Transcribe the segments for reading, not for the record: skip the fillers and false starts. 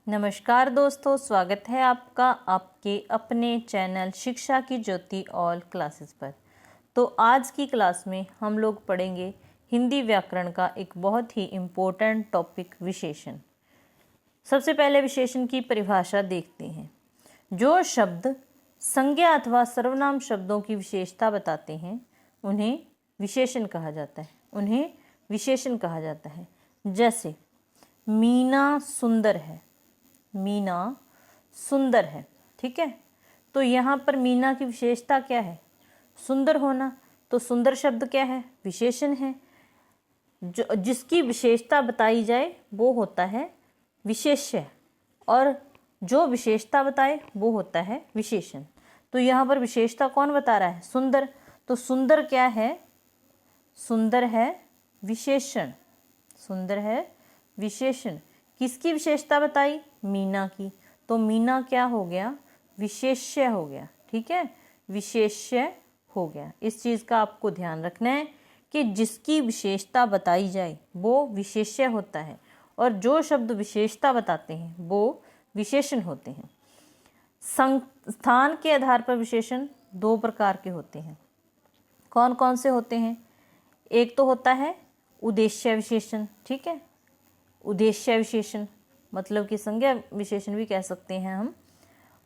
नमस्कार दोस्तों, स्वागत है आपका आपके अपने चैनल शिक्षा की ज्योति ऑल क्लासेस पर। तो आज की क्लास में हम लोग पढ़ेंगे हिंदी व्याकरण का एक बहुत ही इम्पोर्टेंट टॉपिक विशेषण। सबसे पहले विशेषण की परिभाषा देखते हैं। जो शब्द संज्ञा अथवा सर्वनाम शब्दों की विशेषता बताते हैं उन्हें विशेषण कहा जाता है। जैसे मीना सुंदर है, मीना सुंदर है, ठीक है। तो यहाँ पर मीना की विशेषता क्या है? सुंदर होना। तो सुंदर शब्द क्या है? विशेषण है। जो जिसकी विशेषता बताई जाए वो होता है विशेष्य, और जो विशेषता बताए वो होता है विशेषण। तो यहाँ पर विशेषता कौन बता रहा है? सुंदर। तो सुंदर क्या है? सुंदर है विशेषण। सुंदर है विशेषण। किसकी विशेषता बताई? मीना की। तो मीना क्या हो गया? विशेष्य हो गया, ठीक है, विशेष्य हो गया। इस चीज़ का आपको ध्यान रखना है कि जिसकी विशेषता बताई जाए वो विशेष्य होता है, और जो शब्द विशेषता बताते हैं वो विशेषण होते हैं। स्थान के आधार पर विशेषण दो प्रकार के होते हैं। कौन कौन से होते हैं? एक तो होता है उद्देश्य विशेषण, ठीक है। उद्देश्य विशेषण मतलब कि संज्ञा विशेषण भी कह सकते हैं हम,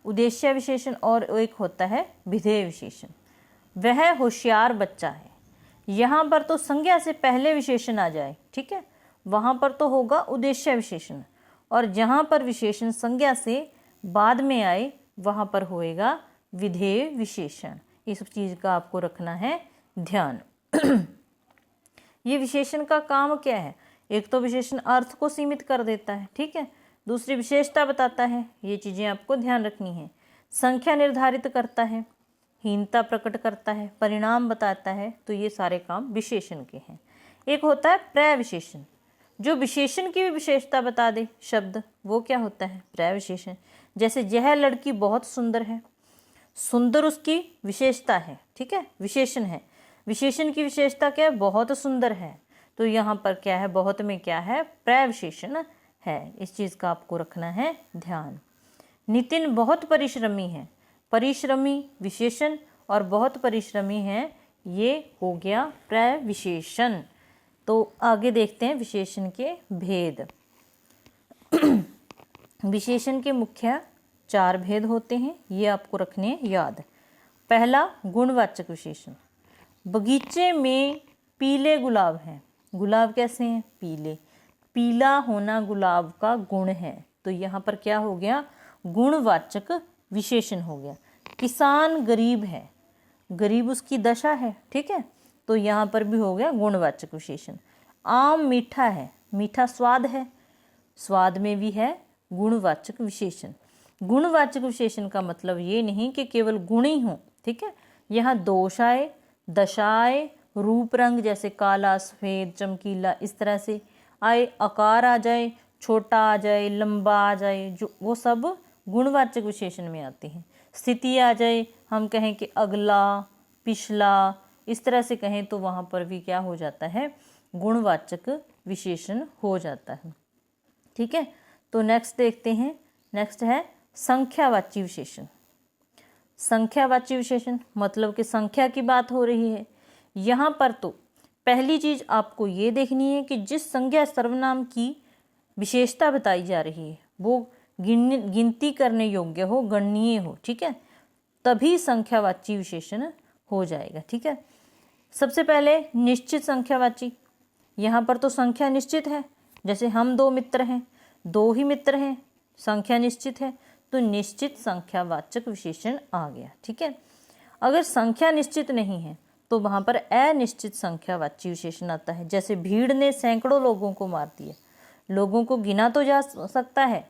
उद्देश्य विशेषण। और एक होता है विधेय विशेषण। वह होशियार बच्चा है, यहाँ पर तो संज्ञा से पहले विशेषण आ जाए, ठीक है, वहाँ पर तो होगा उद्देश्य विशेषण, और जहाँ पर विशेषण संज्ञा से बाद में आए वहाँ पर होएगा विधेय विशेषण। इस चीज़ का आपको रखना है ध्यान। ये विशेषण का काम क्या है? एक तो विशेषण अर्थ को सीमित कर देता है, ठीक है, दूसरी विशेषता बताता है, ये चीज़ें आपको ध्यान रखनी है। संख्या निर्धारित करता है, हीनता प्रकट करता है, परिणाम बताता है। तो ये सारे काम विशेषण के हैं। एक होता है प्रविशेषण, जो विशेषण की भी विशेषता बता दे शब्द, वो क्या होता है? प्रविशेषण। जैसे यह लड़की बहुत सुंदर है, सुंदर उसकी विशेषता है, ठीक है, विशेषण है। विशेषण की विशेषता क्या है? बहुत सुंदर है। तो यहाँ पर क्या है? बहुत में क्या है? प्रविशेषण है। इस चीज़ का आपको रखना है ध्यान। नितिन बहुत परिश्रमी है, परिश्रमी विशेषण, और बहुत परिश्रमी है ये हो गया प्रविशेषण। तो आगे देखते हैं विशेषण के भेद। विशेषण के मुख्य 4 भेद होते हैं, ये आपको रखने याद। पहला गुणवाचक विशेषण। बगीचे में पीले गुलाब हैं। गुलाब कैसे हैं? पीले। पीला होना गुलाब का गुण है, तो यहाँ पर क्या हो गया? गुणवाचक विशेषण हो गया। किसान गरीब है, गरीब उसकी दशा है, ठीक है, तो यहाँ पर भी हो गया गुणवाचक विशेषण। आम मीठा है, मीठा स्वाद है, स्वाद में भी है गुणवाचक विशेषण। गुणवाचक विशेषण का मतलब ये नहीं कि केवल गुण ही हो, ठीक है, यहाँ दोष आए, दशा आए, रूप रंग जैसे काला, सफ़ेद, चमकीला, इस तरह से आए, आकार आ जाए, छोटा आ जाए, लंबा आ जाए, जो वो सब गुणवाचक विशेषण में आते हैं। स्थिति आ जाए, हम कहें कि अगला, पिछला, इस तरह से कहें तो वहाँ पर भी क्या हो जाता है? गुणवाचक विशेषण हो जाता है, ठीक है। तो नेक्स्ट देखते हैं। नेक्स्ट है संख्यावाची विशेषण। संख्यावाची विशेषण मतलब कि संख्या की बात हो रही है। यहाँ पर तो पहली चीज आपको ये देखनी है कि जिस संज्ञा सर्वनाम की विशेषता बताई जा रही है वो गिनती करने योग्य हो, गणनीय हो, ठीक है, तभी संख्यावाची विशेषण हो जाएगा, ठीक है। सबसे पहले निश्चित संख्यावाची। यहाँ पर तो संख्या निश्चित है, जैसे हम 2 मित्र हैं, 2 ही मित्र हैं, संख्या निश्चित है, तो निश्चित संख्यावाचक विशेषण आ गया, ठीक है। अगर संख्या निश्चित नहीं है तो वहाँ पर अनिश्चित संख्यावाची विशेषण आता है। जैसे भीड़ ने सैकड़ों लोगों को मार दिया। लोगों को गिना तो जा सकता है,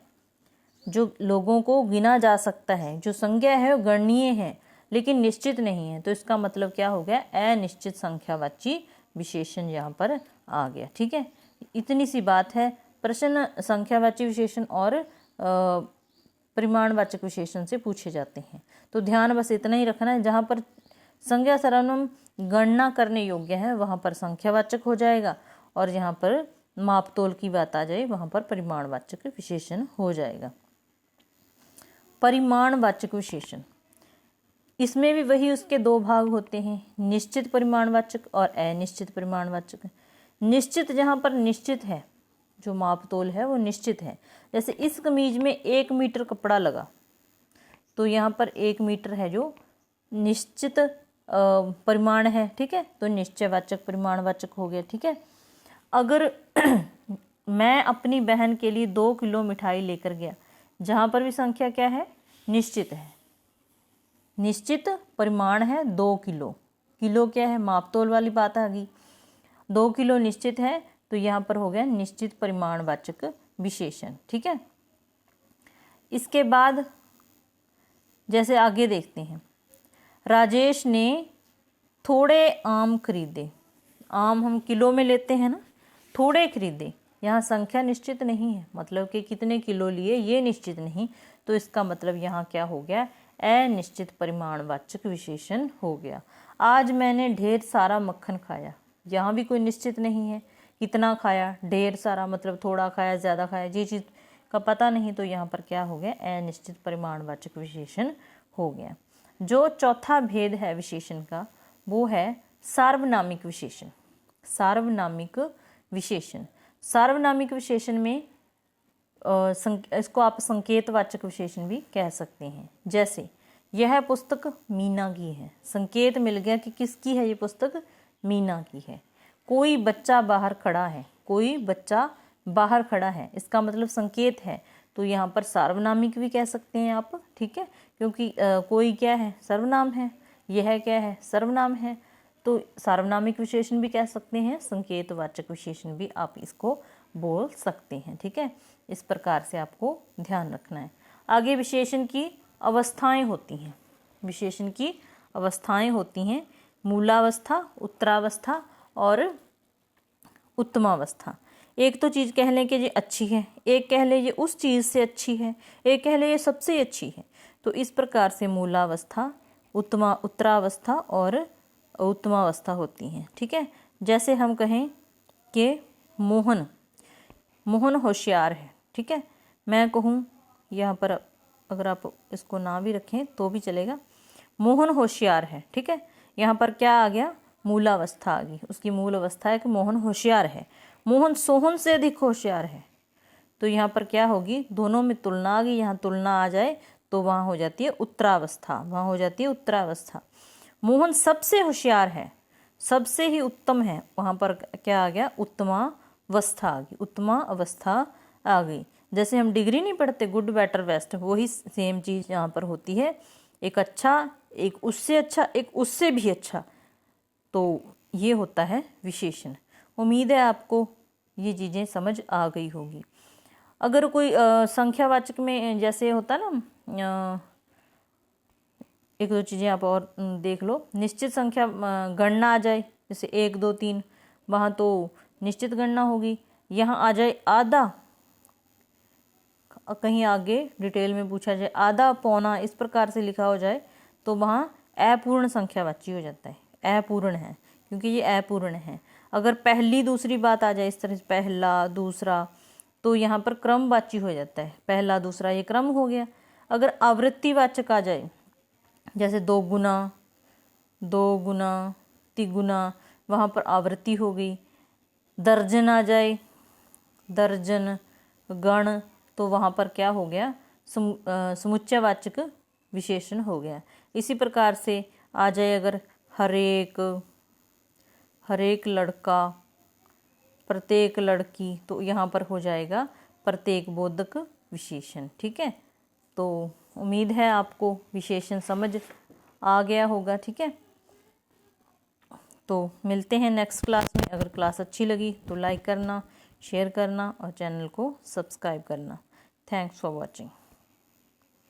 जो लोगों को गिना जा सकता है, जो संज्ञा है वो गणनीय है, लेकिन निश्चित नहीं है, तो इसका मतलब क्या हो गया? अनिश्चित संख्यावाची विशेषण यहाँ पर आ गया, ठीक है। इतनी सी बात है। प्रश्न संख्यावाची विशेषण और परिमाणवाचक विशेषण से पूछे जाते हैं, तो ध्यान बस इतना ही रखना है। जहाँ पर संज्ञा सर्वनाम गणना करने योग्य है वहाँ पर संख्यावाचक हो जाएगा, और यहाँ पर मापतोल की बात आ जाए वहाँ पर परिमाणवाचक विशेषण हो जाएगा। परिमाणवाचक विशेषण, इसमें भी वही उसके दो भाग होते हैं, निश्चित परिमाणवाचक और अनिश्चित परिमाणवाचक। निश्चित जहाँ पर निश्चित है, जो मापतोल है वो निश्चित है। जैसे इस कमीज में 1 मीटर कपड़ा लगा, तो यहाँ पर 1 मीटर है जो निश्चित परिमाण है, ठीक है, तो निश्चयवाचक परिमाणवाचक हो गया, ठीक है। अगर मैं अपनी बहन के लिए 2 किलो मिठाई लेकर गया, जहाँ पर भी संख्या क्या है, निश्चित है, निश्चित परिमाण है 2 किलो, किलो क्या है, मापतोल वाली बात आ गई, 2 किलो निश्चित है, तो यहाँ पर हो गया निश्चित परिमाणवाचक विशेषण, ठीक है। इसके बाद जैसे आगे देखते हैं, राजेश ने थोड़े आम खरीदे, आम हम किलो में लेते हैं ना, थोड़े खरीदे, यहाँ संख्या निश्चित नहीं है, मतलब कि कितने किलो लिए ये निश्चित नहीं, तो इसका मतलब यहाँ क्या हो गया, अनिश्चित परिमाणवाचक विशेषण हो गया। आज मैंने ढेर सारा मक्खन खाया, यहाँ भी कोई निश्चित नहीं है, कितना खाया, ढेर सारा मतलब थोड़ा खाया, ज़्यादा खाया, ये चीज़ का पता नहीं, तो यहाँ पर क्या हो गया, अनिश्चित परिमाणवाचक विशेषण हो गया। जो चौथा भेद है विशेषण का वो है सार्वनामिक विशेषण। सार्वनामिक विशेषण, सार्वनामिक विशेषण में इसको आप संकेतवाचक विशेषण भी कह सकते हैं। जैसे यह पुस्तक मीना की है, संकेत मिल गया कि किसकी है ये पुस्तक, मीना की है। कोई बच्चा बाहर खड़ा है, कोई बच्चा बाहर खड़ा है, इसका मतलब संकेत है, तो यहाँ पर सार्वनामिक भी कह सकते हैं आप, ठीक है, क्योंकि कोई क्या है, सर्वनाम है, यह क्या है, सर्वनाम है, तो सार्वनामिक विशेषण भी कह सकते हैं, संकेतवाचक विशेषण भी आप इसको बोल सकते हैं, ठीक है। इस प्रकार से आपको ध्यान रखना है। आगे विशेषण की अवस्थाएं होती हैं, विशेषण की अवस्थाएं होती हैं, मूलावस्था, उत्तरावस्था और उत्तमावस्था। एक तो चीज़ कह लें कि ये अच्छी है, एक कह लें ये उस चीज़ से अच्छी है, एक कह लें ये सबसे अच्छी है, तो इस प्रकार से मूलावस्था, उत्तरावस्था और उत्तमावस्था होती हैं, ठीक है। जैसे हम कहें कि मोहन होशियार है, ठीक है, मैं कहूँ यहाँ पर, अगर आप इसको ना भी रखें तो भी चलेगा, मोहन होशियार है, ठीक है, यहाँ पर क्या आ गया, मूलावस्था आ गई, उसकी मूल अवस्था है कि मोहन होशियार है। मोहन सोहन से अधिक होशियार है, तो यहाँ पर क्या होगी, दोनों में तुलना आ गई, यहाँ तुलना आ जाए तो वहाँ हो जाती है उत्तरावस्था, वहाँ हो जाती है उत्तरावस्था। मोहन सबसे होशियार है, सबसे ही उत्तम है, वहाँ पर क्या आ गया, उत्तमावस्था आ गई, उत्तमा अवस्था आ गई। जैसे हम डिग्री नहीं पढ़ते, गुड बेटर बेस्ट, वही सेम चीज़ यहाँ पर होती है, एक अच्छा, एक उससे अच्छा, एक उससे भी अच्छा, तो ये होता है विशेषण। उम्मीद है आपको ये चीज़ें समझ आ गई होगी। अगर कोई संख्यावाचक में जैसे होता है ना, एक दो चीज़ें आप और देख लो, निश्चित संख्या गणना आ जाए, जैसे 1 2 3, वहाँ तो निश्चित गणना होगी। यहाँ आ जाए आधा, कहीं आगे डिटेल में पूछा जाए आधा, पौना, इस प्रकार से लिखा हो जाए, तो वहाँ अपूर्ण संख्यावाची हो जाता है, अपूर्ण है, क्योंकि ये अपूर्ण है। अगर पहली दूसरी बात आ जाए इस तरह से, पहला दूसरा, तो यहाँ पर क्रमवाची हो जाता है, पहला दूसरा ये क्रम हो गया। अगर आवृत्तिवाचक आ जाए, जैसे 2 गुना, तिगुना, वहाँ पर आवृत्ति हो गई। दर्जन आ जाए, दर्जन, गण, तो वहाँ पर क्या हो गया, समुच्चयवाचक विशेषण हो गया। इसी प्रकार से आ जाए अगर हर एक लड़का, प्रत्येक लड़की, तो यहाँ पर हो जाएगा प्रत्येक बोधक विशेषण, ठीक है। तो उम्मीद है आपको विशेषण समझ आ गया होगा, ठीक है। तो मिलते हैं नेक्स्ट क्लास में। अगर क्लास अच्छी लगी तो लाइक करना, शेयर करना और चैनल को सब्सक्राइब करना। Thanks for watching.